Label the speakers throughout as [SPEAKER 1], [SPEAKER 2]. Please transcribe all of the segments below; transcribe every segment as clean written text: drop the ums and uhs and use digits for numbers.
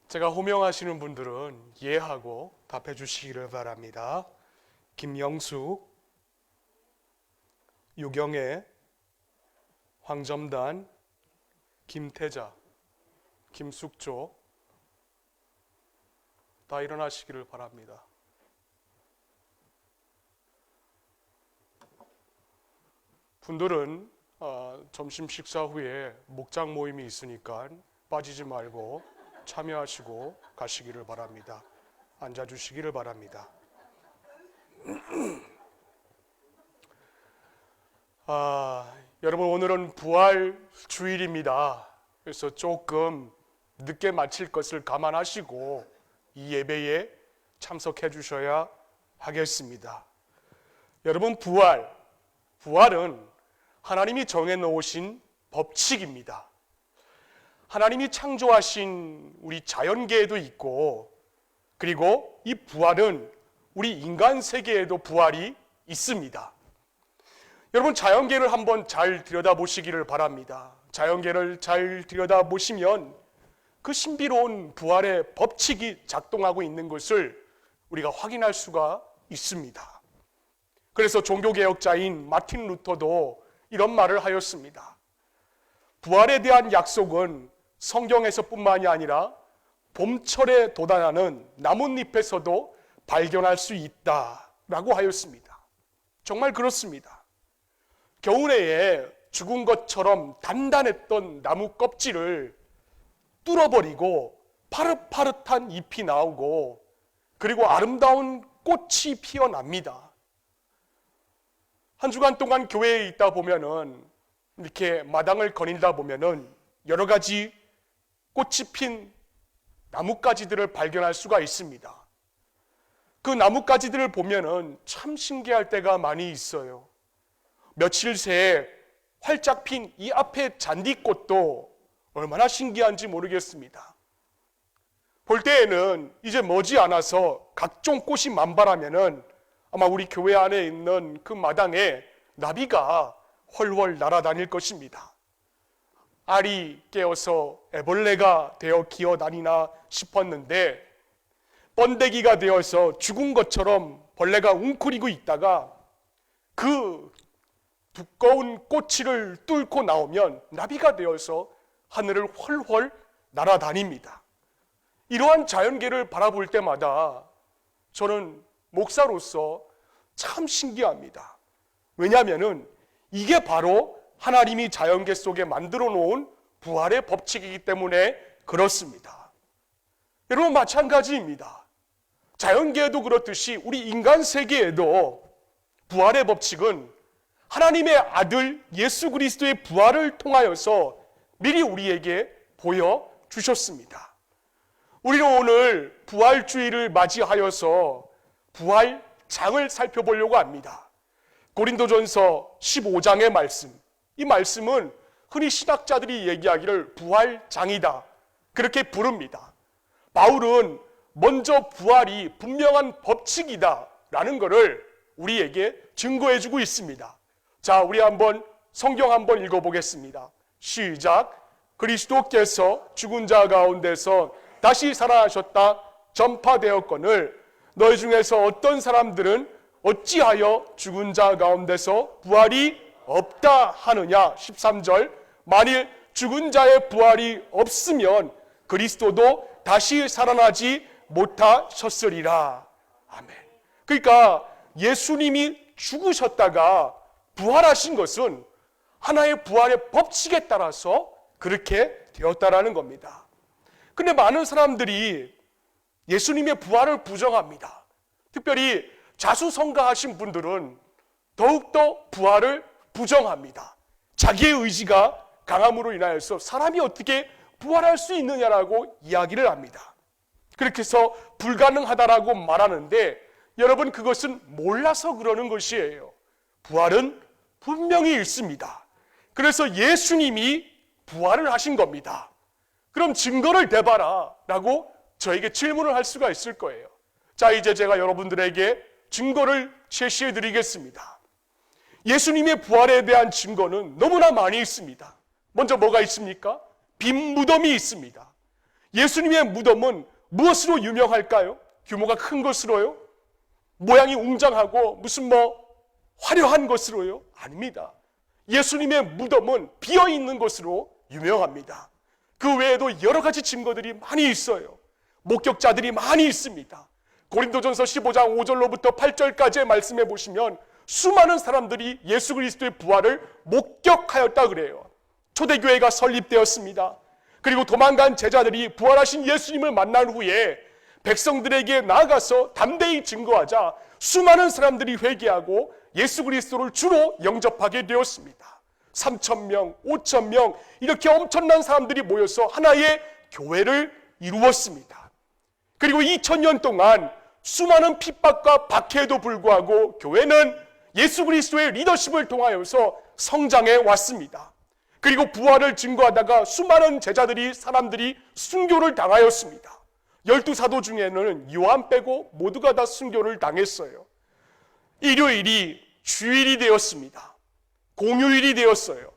[SPEAKER 1] 제가 호명하시는 분들은 이해하고 답해 주시기를 바랍니다. 김영수, 유경애, 황점단, 김태자, 김숙조 다 일어나시기를 바랍니다. 분들은 점심 식사 후에 목장 모임이 있으니까 빠지지 말고 참여하시고 가시기를 바랍니다. 앉아주시기를 바랍니다. 여러분, 오늘은 부활 주일입니다. 그래서 조금 늦게 마칠 것을 감안하시고 이 예배에 참석해 주셔야 하겠습니다. 여러분, 부활은 하나님이 정해 놓으신 법칙입니다. 하나님이 창조하신 우리 자연계에도 있고, 그리고 이 부활은 우리 인간 세계에도 부활이 있습니다. 여러분, 자연계를 한번 잘 들여다보시기를 바랍니다. 자연계를 잘 들여다보시면 그 신비로운 부활의 법칙이 작동하고 있는 것을 우리가 확인할 수가 있습니다. 그래서 종교개혁자인 마틴 루터도 이런 말을 하였습니다. 부활에 대한 약속은 성경에서뿐만이 아니라 봄철에 돋아나는 나뭇잎에서도 발견할 수 있다라고 하였습니다. 정말 그렇습니다. 겨울에 죽은 것처럼 단단했던 나무 껍질을 뚫어버리고 파릇파릇한 잎이 나오고, 그리고 아름다운 꽃이 피어납니다. 한 주간 동안 교회에 있다 보면은, 이렇게 마당을 거닐다 보면은 여러 가지 꽃이 핀 나뭇가지들을 발견할 수가 있습니다. 그 나뭇가지들을 보면은 참 신기할 때가 많이 있어요. 며칠 새에 활짝 핀 이 앞에 잔디꽃도 얼마나 신기한지 모르겠습니다. 볼 때에는 이제 머지않아서 각종 꽃이 만발하면은 아마 우리 교회 안에 있는 그 마당에 나비가 훨훨 날아다닐 것입니다. 알이 깨어서 애벌레가 되어 기어다니나 싶었는데, 번데기가 되어서 죽은 것처럼 벌레가 웅크리고 있다가 그 두꺼운 꼬치를 뚫고 나오면 나비가 되어서 하늘을 훨훨 날아다닙니다. 이러한 자연계를 바라볼 때마다 저는 목사로서 참 신기합니다. 왜냐하면 이게 바로 하나님이 자연계 속에 만들어 놓은 부활의 법칙이기 때문에 그렇습니다. 여러분, 마찬가지입니다. 자연계에도 그렇듯이 우리 인간 세계에도 부활의 법칙은 하나님의 아들 예수 그리스도의 부활을 통하여서 미리 우리에게 보여주셨습니다. 우리는 오늘 부활주의를 맞이하여서 부활장을 살펴보려고 합니다. 고린도전서 15장의 말씀, 이 말씀은 흔히 신학자들이 얘기하기를 부활장이다, 그렇게 부릅니다. 바울은 먼저 부활이 분명한 법칙이다 라는 것을 우리에게 증거해주고 있습니다. 자, 우리 한번 성경 한번 읽어보겠습니다. 시작. 그리스도께서 죽은 자 가운데서 다시 살아나셨다 전파되었거늘 너희 중에서 어떤 사람들은 어찌하여 죽은 자 가운데서 부활이 없다 하느냐. 13절. 만일 죽은 자의 부활이 없으면 그리스도도 다시 살아나지 못하셨으리라. 아멘. 그러니까 예수님이 죽으셨다가 부활하신 것은 하나의 부활의 법칙에 따라서 그렇게 되었다라는 겁니다. 근데 많은 사람들이 예수님의 부활을 부정합니다. 특별히 자수성가하신 분들은 더욱더 부활을 부정합니다. 자기의 의지가 강함으로 인하여서 사람이 어떻게 부활할 수 있느냐라고 이야기를 합니다. 그렇게 해서 불가능하다라고 말하는데, 여러분, 그것은 몰라서 그러는 것이에요. 부활은 분명히 있습니다. 그래서 예수님이 부활을 하신 겁니다. 그럼 증거를 대봐라 라고 저에게 질문을 할 수가 있을 거예요. 자, 이제 제가 여러분들에게 증거를 제시해 드리겠습니다. 예수님의 부활에 대한 증거는 너무나 많이 있습니다. 먼저 뭐가 있습니까? 빈 무덤이 있습니다. 예수님의 무덤은 무엇으로 유명할까요? 규모가 큰 것으로요? 모양이 웅장하고 무슨 화려한 것으로요? 아닙니다. 예수님의 무덤은 비어있는 것으로 유명합니다. 그 외에도 여러 가지 증거들이 많이 있어요. 목격자들이 많이 있습니다. 고린도전서 15장 5절로부터 8절까지의 말씀해 보시면 수많은 사람들이 예수 그리스도의 부활을 목격하였다 그래요. 초대교회가 설립되었습니다. 그리고 도망간 제자들이 부활하신 예수님을 만난 후에 백성들에게 나아가서 담대히 증거하자 수많은 사람들이 회개하고 예수 그리스도를 주로 영접하게 되었습니다. 3,000명, 5,000명 이렇게 엄청난 사람들이 모여서 하나의 교회를 이루었습니다. 그리고 2000년 동안 수많은 핍박과 박해에도 불구하고 교회는 예수 그리스도의 리더십을 통하여서 성장해 왔습니다. 그리고 부활을 증거하다가 수많은 제자들이 사람들이 순교를 당하였습니다. 12사도 중에는 요한 빼고 모두가 다 순교를 당했어요. 일요일이 주일이 되었습니다. 공휴일이 되었어요.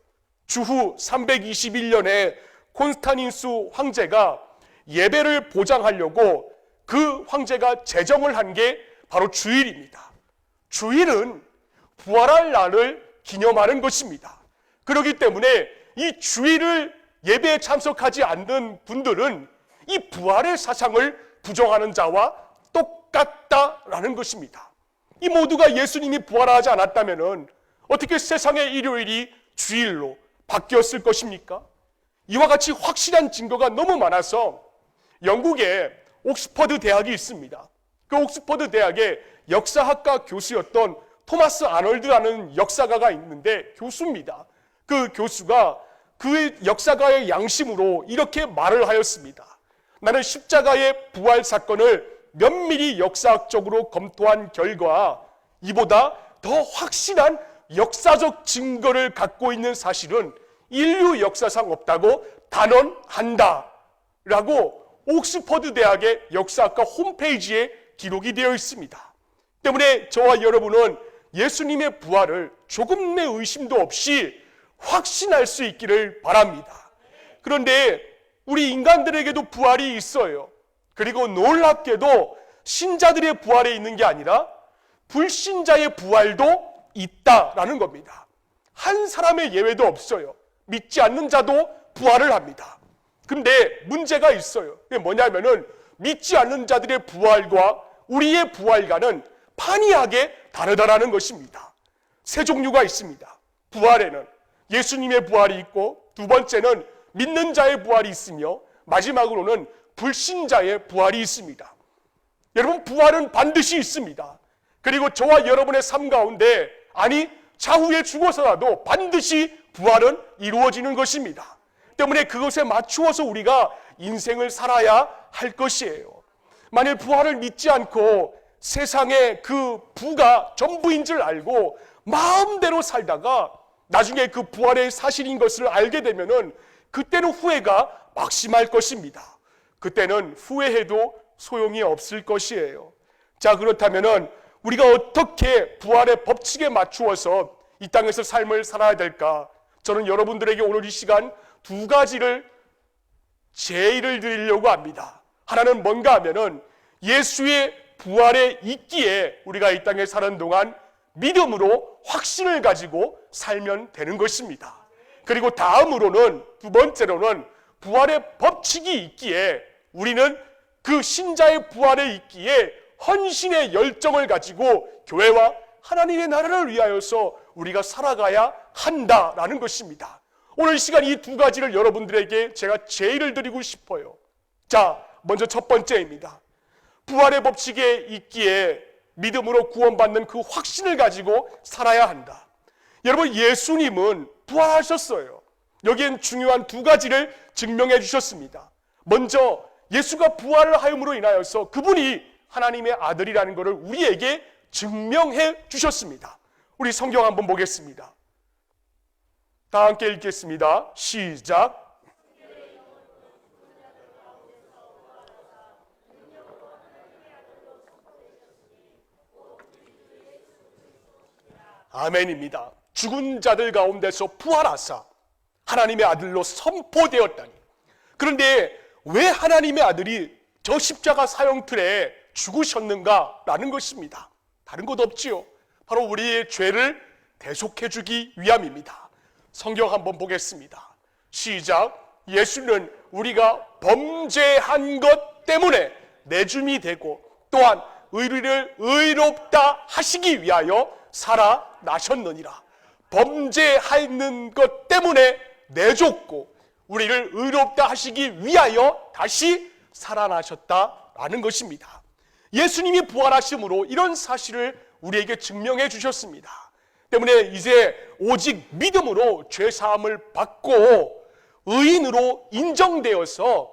[SPEAKER 1] 주후 321년에 콘스탄틴수 황제가 예배를 보장하려고 그 황제가 제정을 한 게 바로 주일입니다. 주일은 부활할 날을 기념하는 것입니다. 그렇기 때문에 이 주일을 예배에 참석하지 않는 분들은 이 부활의 사상을 부정하는 자와 똑같다라는 것입니다. 이 모두가 예수님이 부활하지 않았다면 어떻게 세상의 일요일이 주일로 바뀌었을 것입니까? 이와 같이 확실한 증거가 너무 많아서 영국에 옥스퍼드 대학이 있습니다. 그 옥스퍼드 대학의 역사학과 교수였던 토마스 아놀드라는 역사가가 있는데 교수입니다. 그 교수가 그 역사가의 양심으로 이렇게 말을 하였습니다. 나는 십자가의 부활 사건을 면밀히 역사학적으로 검토한 결과 이보다 더 확실한 역사적 증거를 갖고 있는 사실은 인류 역사상 없다고 단언한다 라고 옥스퍼드 대학의 역사학과 홈페이지에 기록이 되어 있습니다. 때문에 저와 여러분은 예수님의 부활을 조금의 의심도 없이 확신할 수 있기를 바랍니다. 그런데 우리 인간들에게도 부활이 있어요. 그리고 놀랍게도 신자들의 부활에 있는 게 아니라 불신자의 부활도 있다라는 겁니다. 한 사람의 예외도 없어요. 믿지 않는 자도 부활을 합니다. 그런데 문제가 있어요. 그게 뭐냐면은 믿지 않는 자들의 부활과 우리의 부활과는 판이하게 다르다라는 것입니다. 세 종류가 있습니다. 부활에는 예수님의 부활이 있고 두 번째는 믿는 자의 부활이 있으며 마지막으로는 불신자의 부활이 있습니다. 여러분 부활은 반드시 있습니다. 그리고 저와 여러분의 삶 가운데 차후에 죽어서라도 반드시 부활은 이루어지는 것입니다. 때문에 그것에 맞추어서 우리가 인생을 살아야 할 것이에요. 만일 부활을 믿지 않고 세상의 그 부가 전부인 줄 알고 마음대로 살다가 나중에 그 부활의 사실인 것을 알게 되면은 그때는 후회가 막심할 것입니다. 그때는 후회해도 소용이 없을 것이에요. 자, 그렇다면은 우리가 어떻게 부활의 법칙에 맞추어서 이 땅에서 삶을 살아야 될까? 저는 여러분들에게 오늘 이 시간 두 가지를 제의를 드리려고 합니다. 하나는 뭔가 하면은 예수의 부활에 있기에 우리가 이 땅에 사는 동안 믿음으로 확신을 가지고 살면 되는 것입니다. 그리고 다음으로는 두 번째로는 부활의 법칙이 있기에 우리는 그 신자의 부활에 있기에 헌신의 열정을 가지고 교회와 하나님의 나라를 위하여서 우리가 살아가야 한다라는 것입니다. 오늘 이 시간 이 두 가지를 여러분들에게 제가 제의를 드리고 싶어요. 자, 먼저 첫 번째입니다. 부활의 법칙에 있기에 믿음으로 구원받는 그 확신을 가지고 살아야 한다. 여러분 예수님은 부활하셨어요. 여기엔 중요한 두 가지를 증명해 주셨습니다. 먼저 예수가 부활을 하음으로 인하여서 그분이 하나님의 아들이라는 것을 우리에게 증명해 주셨습니다. 우리 성경 한번 보겠습니다. 다 함께 읽겠습니다. 시작. 아멘입니다. 죽은 자들 가운데서 부활하사 하나님의 아들로 선포되었다니. 그런데 왜 하나님의 아들이 저 십자가 사형틀에 죽으셨는가라는 것입니다. 다른 것 없지요. 바로 우리의 죄를 대속해 주기 위함입니다. 성경 한번 보겠습니다. 시작. 예수는 우리가 범죄한 것 때문에 내줌이 되고 또한 우리를 의롭다 하시기 위하여 살아나셨느니라. 범죄하는 것 때문에 내줬고 우리를 의롭다 하시기 위하여 다시 살아나셨다라는 것입니다. 예수님이 부활하심으로 이런 사실을 우리에게 증명해 주셨습니다. 때문에 이제 오직 믿음으로 죄사함을 받고 의인으로 인정되어서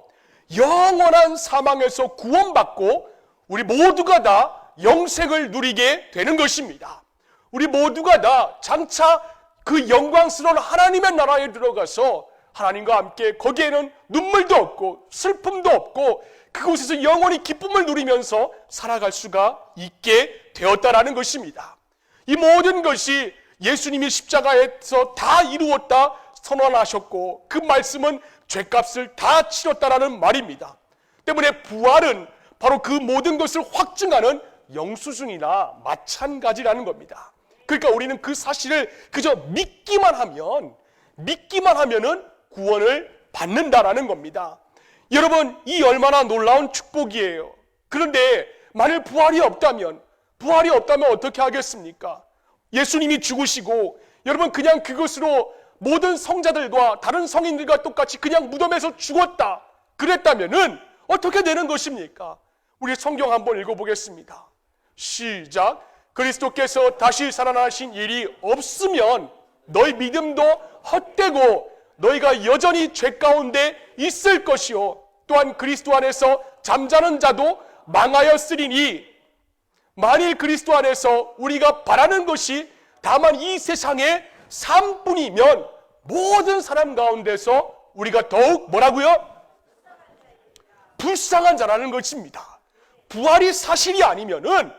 [SPEAKER 1] 영원한 사망에서 구원받고 우리 모두가 다 영생을 누리게 되는 것입니다. 우리 모두가 다 장차 그 영광스러운 하나님의 나라에 들어가서 하나님과 함께 거기에는 눈물도 없고 슬픔도 없고 그곳에서 영원히 기쁨을 누리면서 살아갈 수가 있게 되었다라는 것입니다. 이 모든 것이 예수님이 십자가에서 다 이루었다 선언하셨고 그 말씀은 죄값을 다 치렀다라는 말입니다. 때문에 부활은 바로 그 모든 것을 확증하는 영수증이나 마찬가지라는 겁니다. 그러니까 우리는 그 사실을 그저 믿기만 하면은 구원을 받는다라는 겁니다. 여러분, 이 얼마나 놀라운 축복이에요. 그런데 만일 부활이 없다면 어떻게 하겠습니까? 예수님이 죽으시고 여러분 그냥 그것으로 모든 성자들과 다른 성인들과 똑같이 그냥 무덤에서 죽었다 그랬다면은 어떻게 되는 것입니까? 우리 성경 한번 읽어보겠습니다. 시작. 그리스도께서 다시 살아나신 일이 없으면 너희 믿음도 헛되고 너희가 여전히 죄 가운데 있을 것이요 또한 그리스도 안에서 잠자는 자도 망하였으리니 만일 그리스도 안에서 우리가 바라는 것이 다만 이 세상의 삶뿐이면 모든 사람 가운데서 우리가 더욱 뭐라고요? 불쌍한 자라는 것입니다. 부활이 사실이 아니면은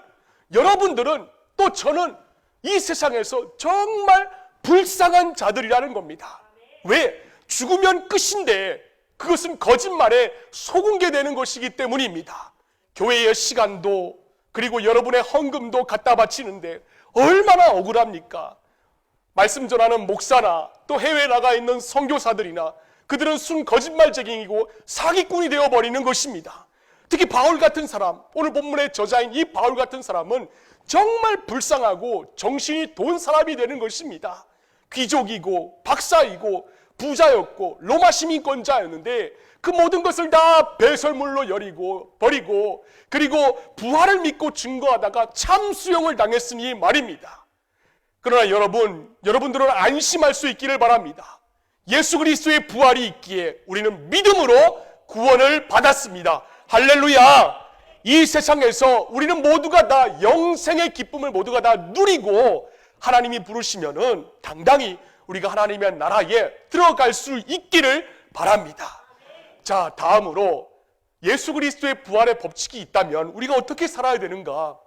[SPEAKER 1] 여러분들은 또 저는 이 세상에서 정말 불쌍한 자들이라는 겁니다. 왜? 죽으면 끝인데 그것은 거짓말에 속은 되는 것이기 때문입니다. 교회의 시간도 그리고 여러분의 헌금도 갖다 바치는데 얼마나 억울합니까? 말씀 전하는 목사나 또 해외에 나가 있는 선교사들이나 그들은 순 거짓말쟁이이고 사기꾼이 되어버리는 것입니다. 특히 바울 같은 사람, 오늘 본문의 저자인 이 바울 같은 사람은 정말 불쌍하고 정신이 돈 사람이 되는 것입니다. 귀족이고 박사이고 부자였고 로마 시민권자였는데 그 모든 것을 다 배설물로 버리고 그리고 부활을 믿고 증거하다가 참수형을 당했으니 말입니다. 그러나 여러분들은 안심할 수 있기를 바랍니다. 예수 그리스도의 부활이 있기에 우리는 믿음으로 구원을 받았습니다. 할렐루야! 이 세상에서 우리는 모두가 다 영생의 기쁨을 모두가 다 누리고 하나님이 부르시면은 당당히 우리가 하나님의 나라에 들어갈 수 있기를 바랍니다. 자, 다음으로 예수 그리스도의 부활의 법칙이 있다면 우리가 어떻게 살아야 되는가?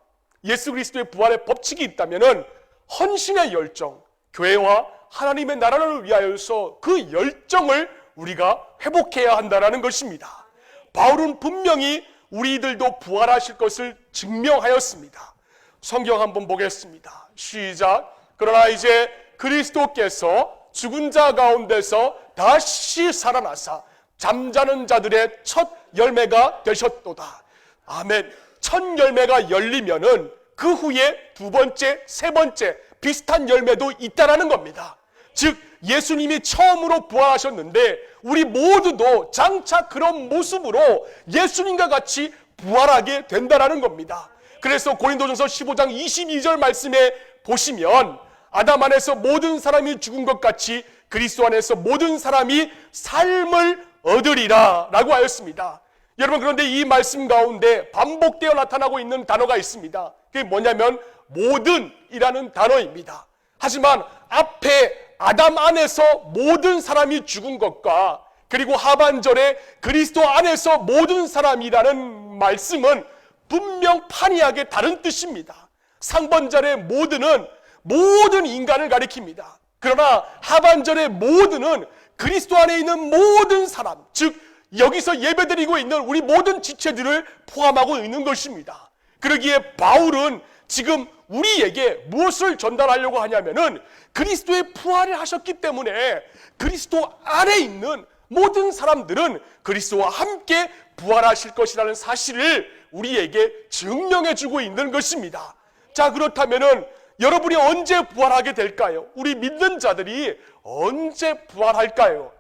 [SPEAKER 1] 예수 그리스도의 부활의 법칙이 있다면은 헌신의 열정, 교회와 하나님의 나라를 위하여서 그 열정을 우리가 회복해야 한다는 것입니다. 바울은 분명히 우리들도 부활하실 것을 증명하였습니다. 성경 한번 보겠습니다. 시작. 그러나 이제 그리스도께서 죽은 자 가운데서 다시 살아나사 잠자는 자들의 첫 열매가 되셨도다. 아멘. 첫 열매가 열리면은 그 후에 두 번째, 세 번째 비슷한 열매도 있다라는 겁니다. 즉 예수님이 처음으로 부활하셨는데 우리 모두도 장차 그런 모습으로 예수님과 같이 부활하게 된다라는 겁니다. 그래서 고린도전서 15장 22절 말씀에 보시면 아담 안에서 모든 사람이 죽은 것 같이 그리스도 안에서 모든 사람이 삶을 얻으리라 라고 하였습니다. 여러분, 그런데 이 말씀 가운데 반복되어 나타나고 있는 단어가 있습니다. 그게 뭐냐면 모든이라는 단어입니다. 하지만 앞에 아담 안에서 모든 사람이 죽은 것과 그리고 하반절에 그리스도 안에서 모든 사람이라는 말씀은 분명 판이하게 다른 뜻입니다. 상반절의 모든은 모든 인간을 가리킵니다. 그러나 하반절의 모든은 그리스도 안에 있는 모든 사람, 즉 여기서 예배드리고 있는 우리 모든 지체들을 포함하고 있는 것입니다. 그러기에 바울은 지금 우리에게 무엇을 전달하려고 하냐면은 그리스도의 부활을 하셨기 때문에 그리스도 안에 있는 모든 사람들은 그리스도와 함께 부활하실 것이라는 사실을 우리에게 증명해 주고 있는 것입니다. 자, 그렇다면은 여러분이 언제 부활하게 될까요? 우리 믿는 자들이 언제 부활할까요?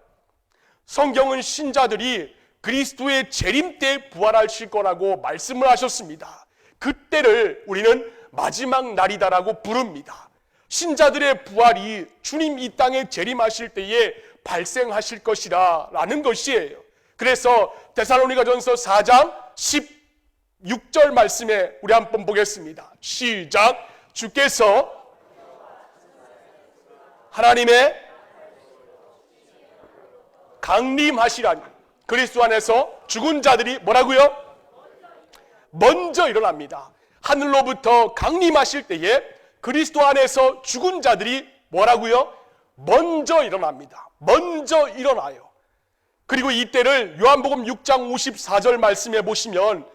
[SPEAKER 1] 성경은 신자들이 그리스도의 재림 때 부활하실 거라고 말씀을 하셨습니다. 그때를 우리는 마지막 날이다라고 부릅니다. 신자들의 부활이 주님 이 땅에 재림하실 때에 발생하실 것이라 라는 것이에요. 그래서 데살로니가전서 4장 16절 말씀에 우리 한번 보겠습니다. 시작. 주께서 하나님의 강림하시라니. 그리스도 안에서 죽은 자들이 뭐라고요? 먼저 일어납니다. 하늘로부터 강림하실 때에 그리스도 안에서 죽은 자들이 뭐라고요? 먼저 일어납니다. 먼저 일어나요. 그리고 이때를 요한복음 6장 54절 말씀해 보시면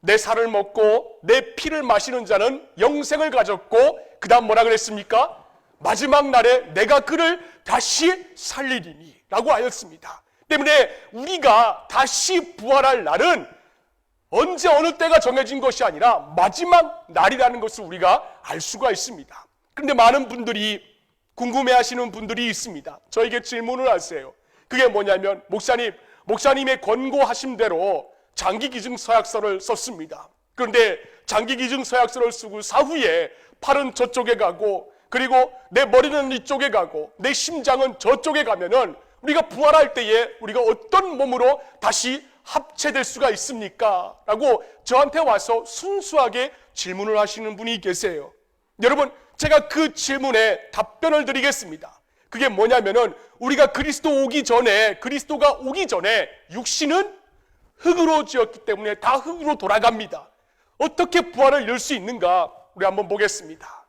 [SPEAKER 1] 내 살을 먹고 내 피를 마시는 자는 영생을 가졌고 그 다음 뭐라 그랬습니까? 마지막 날에 내가 그를 다시 살리리니 라고 하였습니다. 때문에 우리가 다시 부활할 날은 언제 어느 때가 정해진 것이 아니라 마지막 날이라는 것을 우리가 알 수가 있습니다. 그런데 많은 분들이 궁금해하시는 분들이 있습니다. 저에게 질문을 하세요. 그게 뭐냐면 목사님의 권고하신 대로 장기기증 서약서를 썼습니다. 그런데 장기기증 서약서를 쓰고 사후에 팔은 저쪽에 가고 그리고 내 머리는 이쪽에 가고 내 심장은 저쪽에 가면은 우리가 부활할 때에 우리가 어떤 몸으로 다시 합체될 수가 있습니까? 라고 저한테 와서 순수하게 질문을 하시는 분이 계세요. 여러분, 제가 그 질문에 답변을 드리겠습니다. 그게 뭐냐면은 우리가 그리스도가 오기 전에 육신은 흙으로 지었기 때문에 다 흙으로 돌아갑니다. 어떻게 부활을 이룰 수 있는가? 우리 한번 보겠습니다.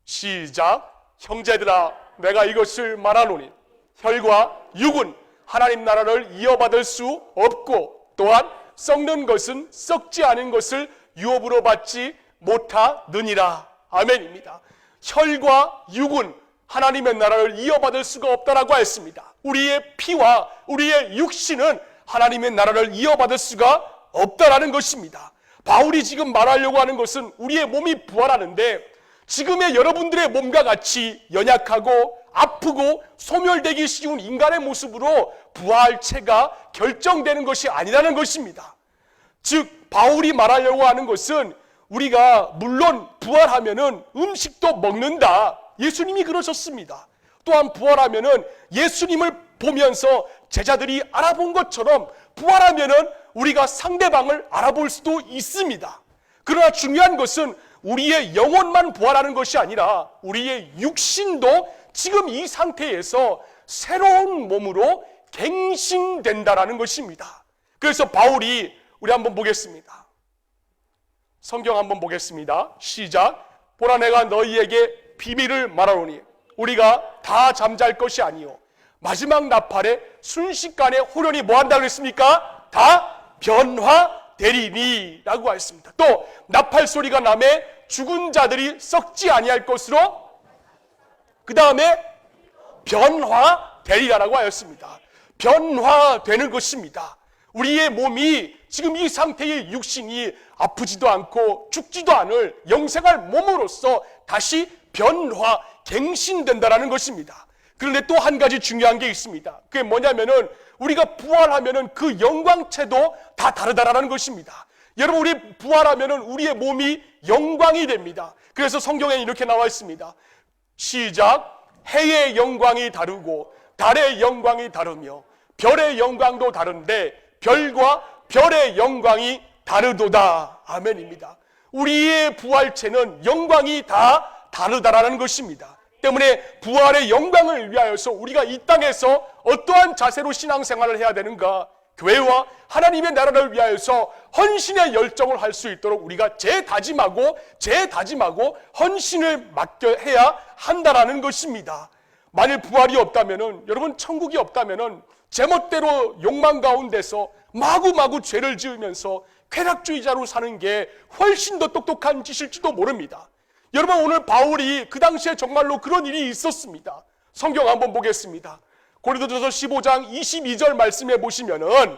[SPEAKER 1] 시작. 형제들아, 내가 이것을 말하노니 혈과 육은 하나님 나라를 이어받을 수 없고 또한 썩는 것은 썩지 않은 것을 유업으로 받지 못하느니라. 아멘입니다. 혈과 육은 하나님의 나라를 이어받을 수가 없다라고 했습니다. 우리의 피와 우리의 육신은 하나님의 나라를 이어받을 수가 없다라는 것입니다. 바울이 지금 말하려고 하는 것은 우리의 몸이 부활하는데 지금의 여러분들의 몸과 같이 연약하고 아프고 소멸되기 쉬운 인간의 모습으로 부활체가 결정되는 것이 아니라는 것입니다. 즉 바울이 말하려고 하는 것은 우리가 물론 부활하면은 음식도 먹는다. 예수님이 그러셨습니다. 또한 부활하면은 예수님을 보면서 제자들이 알아본 것처럼 부활하면은 우리가 상대방을 알아볼 수도 있습니다. 그러나 중요한 것은 우리의 영혼만 부활하는 것이 아니라 우리의 육신도 지금 이 상태에서 새로운 몸으로 갱신된다라는 것입니다. 그래서 바울이 우리 한번 보겠습니다. 성경 한번 보겠습니다. 시작. 보라 내가 너희에게 비밀을 말하노니 우리가 다 잠잘 것이 아니요 마지막 나팔에 순식간에 호련히 뭐한다고 그랬습니까? 다 변화되리니 라고 하였습니다. 또 나팔 소리가 나매 죽은 자들이 썩지 아니할 것으로 그 다음에 변화되리라고 하였습니다. 변화되는 것입니다. 우리의 몸이 지금 이 상태의 육신이 아프지도 않고 죽지도 않을 영생할 몸으로서 다시 변화, 갱신된다라는 것입니다. 그런데 또 한 가지 중요한 게 있습니다. 그게 뭐냐면은 우리가 부활하면은 그 영광체도 다 다르다라는 것입니다. 여러분, 우리 부활하면은 우리의 몸이 영광이 됩니다. 그래서 성경에 이렇게 나와 있습니다. 시작. 해의 영광이 다르고 달의 영광이 다르며 별의 영광도 다른데 별과 별의 영광이 다르도다. 아멘입니다. 우리의 부활체는 영광이 다 다르다라는 것입니다. 때문에 부활의 영광을 위하여서 우리가 이 땅에서 어떠한 자세로 신앙생활을 해야 되는가? 교회와 하나님의 나라를 위하여서 헌신의 열정을 할 수 있도록 우리가 재다짐하고 헌신을 맡겨야 한다라는 것입니다. 만일 부활이 없다면은, 여러분 천국이 없다면은 제멋대로 욕망 가운데서 마구마구 죄를 지으면서 쾌락주의자로 사는 게 훨씬 더 똑똑한 짓일지도 모릅니다. 여러분, 오늘 바울이 그 당시에 정말로 그런 일이 있었습니다. 성경 한번 보겠습니다. 고린도전서 15장 22절 말씀해 보시면은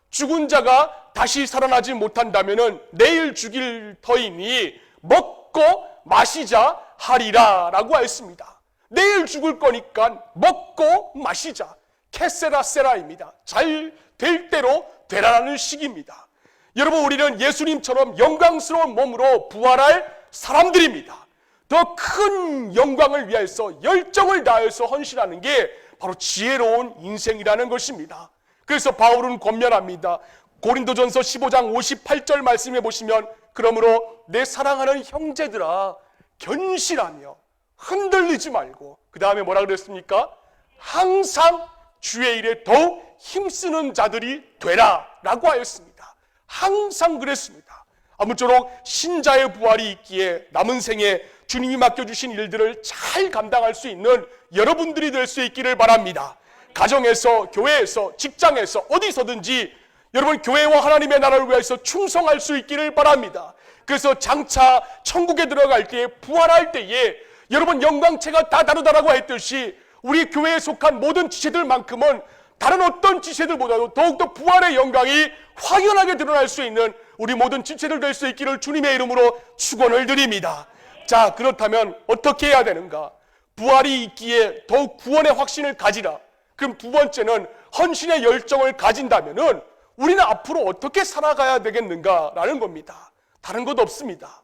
[SPEAKER 1] 죽은 자가 다시 살아나지 못한다면은 내일 죽일 터이니 먹고 마시자 하리라 라고 했습니다. 내일 죽을 거니까 먹고 마시자. 케세라세라입니다. 잘 될 대로 되라는 식입니다. 여러분, 우리는 예수님처럼 영광스러운 몸으로 부활할 사람들입니다. 더 큰 영광을 위해서 열정을 다해서 헌신하는 게 바로 지혜로운 인생이라는 것입니다. 그래서 바울은 권면합니다. 고린도전서 15장 58절 말씀해 보시면 그러므로 내 사랑하는 형제들아 견실하며 흔들리지 말고, 그 다음에 뭐라 그랬습니까? 항상 주의 일에 더욱 힘쓰는 자들이 되라 라고 하였습니다. 항상 그랬습니다. 아무쪼록 신자의 부활이 있기에 남은 생에 주님이 맡겨주신 일들을 잘 감당할 수 있는 여러분들이 될 수 있기를 바랍니다. 가정에서, 교회에서, 직장에서, 어디서든지 여러분 교회와 하나님의 나라를 위해서 충성할 수 있기를 바랍니다. 그래서 장차 천국에 들어갈 때에, 부활할 때에 여러분 영광체가 다 다르다라고 했듯이 우리 교회에 속한 모든 지체들만큼은 다른 어떤 지체들보다도 더욱더 부활의 영광이 확연하게 드러날 수 있는 우리 모든 지체들 될 수 있기를 주님의 이름으로 축원을 드립니다. 자, 그렇다면 어떻게 해야 되는가? 부활이 있기에 더욱 구원의 확신을 가지라. 그럼 두 번째는 헌신의 열정을 가진다면은 우리는 앞으로 어떻게 살아가야 되겠는가라는 겁니다. 다른 것 없습니다.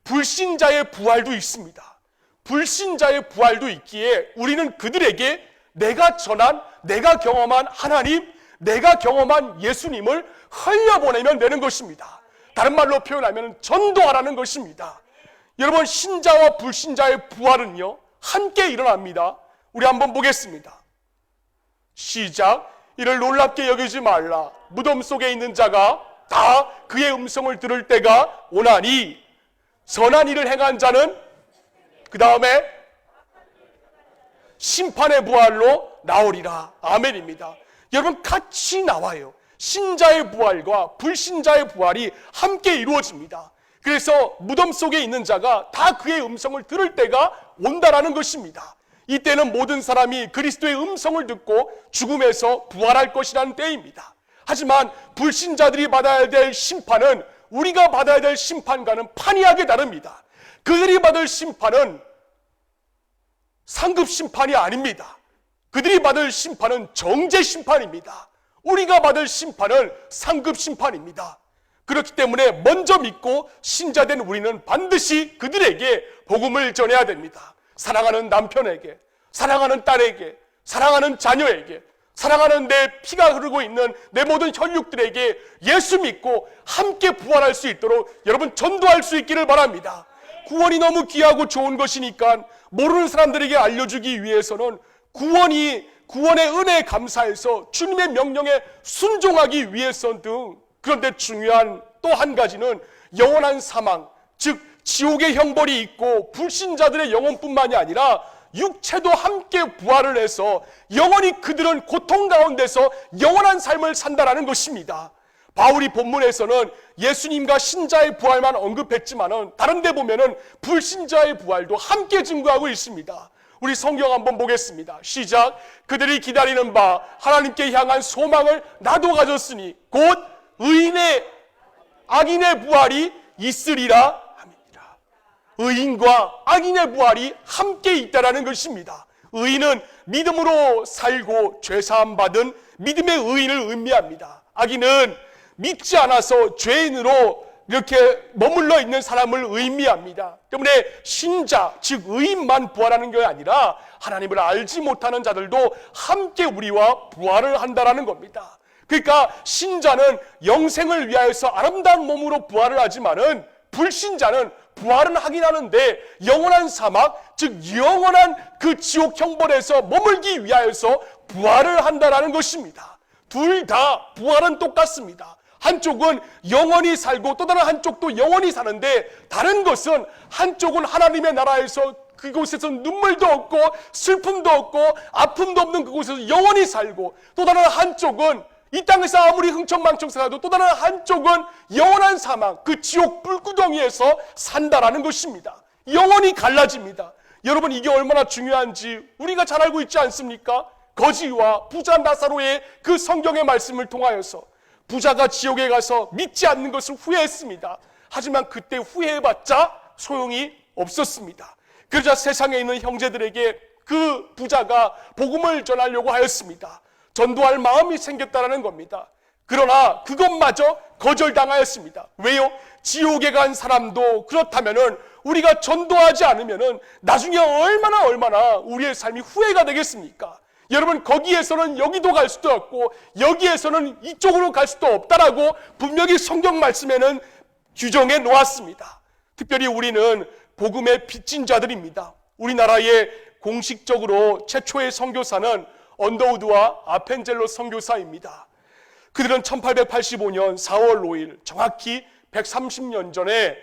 [SPEAKER 1] 불신자의 부활도 있습니다. 불신자의 부활도 있기에 우리는 그들에게 내가 전한, 내가 경험한 하나님, 내가 경험한 예수님을 흘려보내면 되는 것입니다. 다른 말로 표현하면 전도하라는 것입니다. 여러분, 신자와 불신자의 부활은요 함께 일어납니다. 우리 한번 보겠습니다. 시작. 이를 놀랍게 여기지 말라. 무덤 속에 있는 자가 다 그의 음성을 들을 때가 오나니 선한 일을 행한 자는 그 다음에 심판의 부활로 나오리라. 아멘입니다. 여러분, 같이 나와요. 신자의 부활과 불신자의 부활이 함께 이루어집니다. 그래서 무덤 속에 있는 자가 다 그의 음성을 들을 때가 온다라는 것입니다. 이때는 모든 사람이 그리스도의 음성을 듣고 죽음에서 부활할 것이라는 때입니다. 하지만 불신자들이 받아야 될 심판은 우리가 받아야 될 심판과는 판이하게 다릅니다. 그들이 받을 심판은 상급 심판이 아닙니다. 그들이 받을 심판은 정죄 심판입니다. 우리가 받을 심판은 상급 심판입니다. 그렇기 때문에 먼저 믿고 신자된 우리는 반드시 그들에게 복음을 전해야 됩니다. 사랑하는 남편에게, 사랑하는 딸에게, 사랑하는 자녀에게, 사랑하는 내 피가 흐르고 있는 내 모든 혈육들에게 예수 믿고 함께 부활할 수 있도록 여러분 전도할 수 있기를 바랍니다. 구원이 너무 귀하고 좋은 것이니까 모르는 사람들에게 알려주기 위해서는 구원의 은혜에 감사해서 주님의 명령에 순종하기 위해서 등, 그런데 중요한 또 한 가지는 영원한 사망, 즉 지옥의 형벌이 있고 불신자들의 영혼뿐만이 아니라 육체도 함께 부활을 해서 영원히 그들은 고통 가운데서 영원한 삶을 산다라는 것입니다. 바울이 본문에서는 예수님과 신자의 부활만 언급했지만은 다른 데 보면은 불신자의 부활도 함께 증거하고 있습니다. 우리 성경 한번 보겠습니다. 시작. 그들이 기다리는 바 하나님께 향한 소망을 나도 가졌으니 곧 의인의 악인의 부활이 있으리라 함이니라. 의인과 악인의 부활이 함께 있다라는 것입니다. 의인은 믿음으로 살고 죄사함 받은 믿음의 의인을 의미합니다. 악인은 믿지 않아서 죄인으로 이렇게 머물러 있는 사람을 의미합니다. 때문에 신자, 즉 의인만 부활하는 게 아니라 하나님을 알지 못하는 자들도 함께 우리와 부활을 한다라는 겁니다. 그러니까 신자는 영생을 위하여서 아름다운 몸으로 부활을 하지만은 불신자는 부활은 하긴 하는데 영원한 사막, 즉 영원한 그 지옥 형벌에서 머물기 위하여서 부활을 한다라는 것입니다. 둘 다 부활은 똑같습니다. 한쪽은 영원히 살고 또 다른 한쪽도 영원히 사는데, 다른 것은 한쪽은 하나님의 나라에서 그곳에서 눈물도 없고 슬픔도 없고 아픔도 없는 그곳에서 영원히 살고, 또 다른 한쪽은 이 땅에서 아무리 흥청망청 살아도 또 다른 한쪽은 영원한 사망, 그 지옥 불구덩이에서 산다라는 것입니다. 영원히 갈라집니다. 여러분, 이게 얼마나 중요한지 우리가 잘 알고 있지 않습니까? 거지와 부자 나사로의 그 성경의 말씀을 통하여서 부자가 지옥에 가서 믿지 않는 것을 후회했습니다. 하지만 그때 후회해봤자 소용이 없었습니다. 그러자 세상에 있는 형제들에게 그 부자가 복음을 전하려고 하였습니다. 전도할 마음이 생겼다는 겁니다. 그러나 그것마저 거절당하였습니다. 왜요? 지옥에 간 사람도 그렇다면은 우리가 전도하지 않으면은 나중에 얼마나 우리의 삶이 후회가 되겠습니까? 여러분, 거기에서는 여기도 갈 수도 없고 여기에서는 이쪽으로 갈 수도 없다라고 분명히 성경 말씀에는 규정해 놓았습니다. 특별히 우리는 복음의 빚진 자들입니다. 우리나라의 공식적으로 최초의 선교사는 언더우드와 아펜젤로 선교사입니다. 그들은 1885년 4월 5일 정확히 130년 전에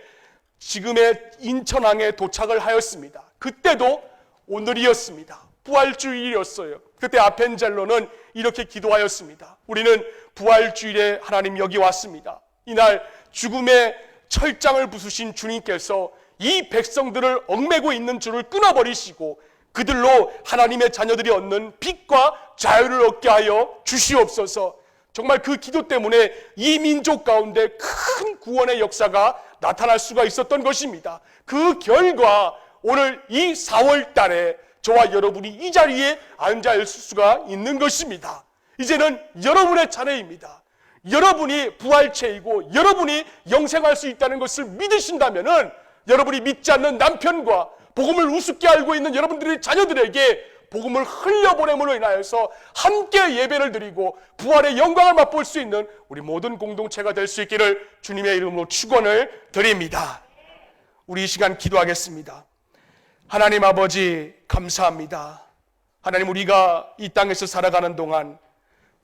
[SPEAKER 1] 지금의 인천항에 도착을 하였습니다. 그때도 오늘이었습니다. 부활주일이었어요. 그때 아펜젤로는 이렇게 기도하였습니다. 우리는 부활주일에 하나님 여기 왔습니다. 이날 죽음의 철장을 부수신 주님께서 이 백성들을 얽매고 있는 줄을 끊어버리시고 그들로 하나님의 자녀들이 얻는 빛과 자유를 얻게 하여 주시옵소서. 정말 그 기도 때문에 이 민족 가운데 큰 구원의 역사가 나타날 수가 있었던 것입니다. 그 결과 오늘 이 4월 달에 저와 여러분이 이 자리에 앉아 있을 수가 있는 것입니다. 이제는 여러분의 차례입니다. 여러분이 부활체이고 여러분이 영생할 수 있다는 것을 믿으신다면은 여러분이 믿지 않는 남편과 복음을 우습게 알고 있는 여러분들의 자녀들에게 복음을 흘려보냄으로 인하여서 함께 예배를 드리고 부활의 영광을 맛볼 수 있는 우리 모든 공동체가 될 수 있기를 주님의 이름으로 축원을 드립니다. 우리 이 시간 기도하겠습니다. 하나님 아버지, 감사합니다. 하나님, 우리가 이 땅에서 살아가는 동안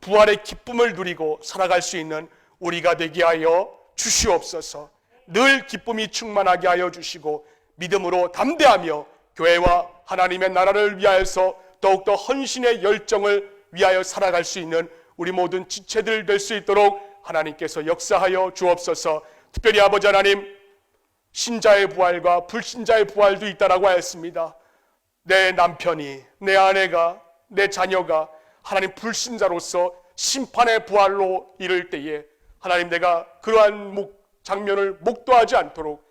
[SPEAKER 1] 부활의 기쁨을 누리고 살아갈 수 있는 우리가 되게 하여 주시옵소서. 늘 기쁨이 충만하게 하여 주시고 믿음으로 담대하며 교회와 하나님의 나라를 위하여서 더욱더 헌신의 열정을 위하여 살아갈 수 있는 우리 모든 지체들 될 수 있도록 하나님께서 역사하여 주옵소서. 특별히 아버지 하나님, 신자의 부활과 불신자의 부활도 있다라고 하였습니다. 내 남편이, 내 아내가, 내 자녀가 하나님 불신자로서 심판의 부활로 이를 때에 하나님, 내가 그러한 장면을 목도하지 않도록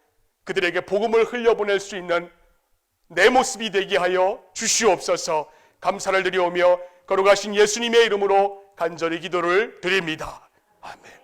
[SPEAKER 1] 그들에게 복음을 흘려보낼 수 있는 내 모습이 되게 하여 주시옵소서. 감사를 드리오며 거룩하신 예수님의 이름으로 간절히 기도를 드립니다. 아멘.